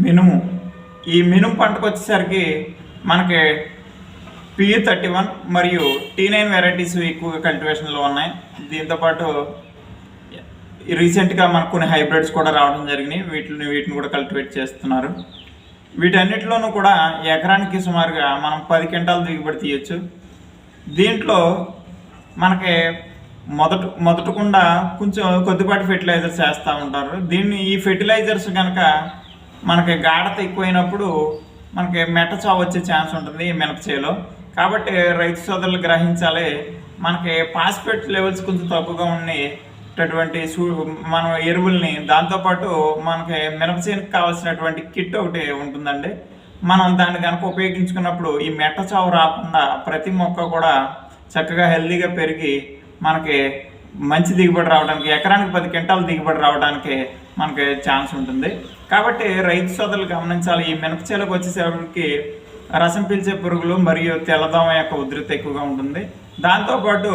మినుము. ఈ మినుము పంటకు వచ్చేసరికి మనకి PU31 మరియు T9 వెరైటీస్ ఎక్కువగా కల్టివేషన్లో ఉన్నాయి. దీంతోపాటు రీసెంట్గా మనకు కొన్ని హైబ్రిడ్స్ కూడా రావడం జరిగినాయి. వీటిని కూడా కల్టివేట్ చేస్తున్నారు. వీటన్నిటిలోనూ కూడా ఎకరానికి సుమారుగా మనం 10 క్వింటాలు దిగుబడి తీయచ్చు. దీంట్లో మనకి మొదటకుండా కొంచెం కొద్దిపాటి ఫెర్టిలైజర్స్ వేస్తూ ఉంటారు. ఈ ఫెర్టిలైజర్స్ కనుక మనకి గాఢత ఎక్కువైనప్పుడు మనకి మెట్ట చావు వచ్చే ఛాన్స్ ఉంటుంది ఈ మినపచేలో. కాబట్టి రైతు సోదరులు గ్రహించాలి, మనకి ఫాస్ఫేట్ లెవెల్స్ కొంచెం తక్కువగా ఉండేటటువంటి మనం ఎరువుల్ని, దాంతోపాటు మనకి మినపచేనుకి కావాల్సినటువంటి కిట్ ఒకటి ఉంటుందండి. మనం దాన్ని కనుక ఉపయోగించుకున్నప్పుడు ఈ మెట్ట చావు రాకుండా ప్రతి మొక్క కూడా చక్కగా హెల్దీగా పెరిగి మనకి మంచి దిగుబడి రావడానికి, ఎకరానికి 10 క్వింటాలు దిగుబడి రావడానికి మనకి ఛాన్స్ ఉంటుంది. కాబట్టి రైతు సోదరులు గమనించాలి, ఈ మినపచేలకు వచ్చేసరికి రసం పీల్చే పురుగులు మరియు తెల్లదోమ యొక్క ఉధృతి ఎక్కువగా ఉంటుంది. దాంతోపాటు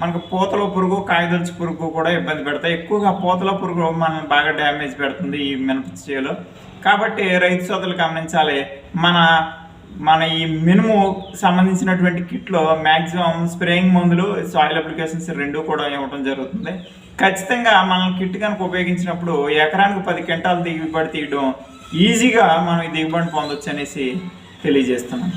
మనకు పూతల పురుగు, కాయదొలుచు పురుగు కూడా ఇబ్బంది పెడతాయి. ఎక్కువగా పూతల పురుగు మనల్ని బాగా డ్యామేజ్ పెడుతుంది ఈ మినపచేలో. కాబట్టి రైతు సోదరులు గమనించాలి, మన ఈ మినుము సంబంధించినటువంటి కిట్లో మ్యాక్సిమం స్ప్రేయింగ్ మందులు, సాయిల్ అప్లికేషన్స్ రెండూ కూడా ఇవ్వడం జరుగుతుంది. ఖచ్చితంగా మనం కిట్ కనుక ఉపయోగించినప్పుడు ఎకరానికి 10 క్వింటాలు దిగుబడి తీయడం ఈజీగా మనం ఈ దిగుబడి పొందొచ్చు అనేసి తెలియజేస్తున్నాం.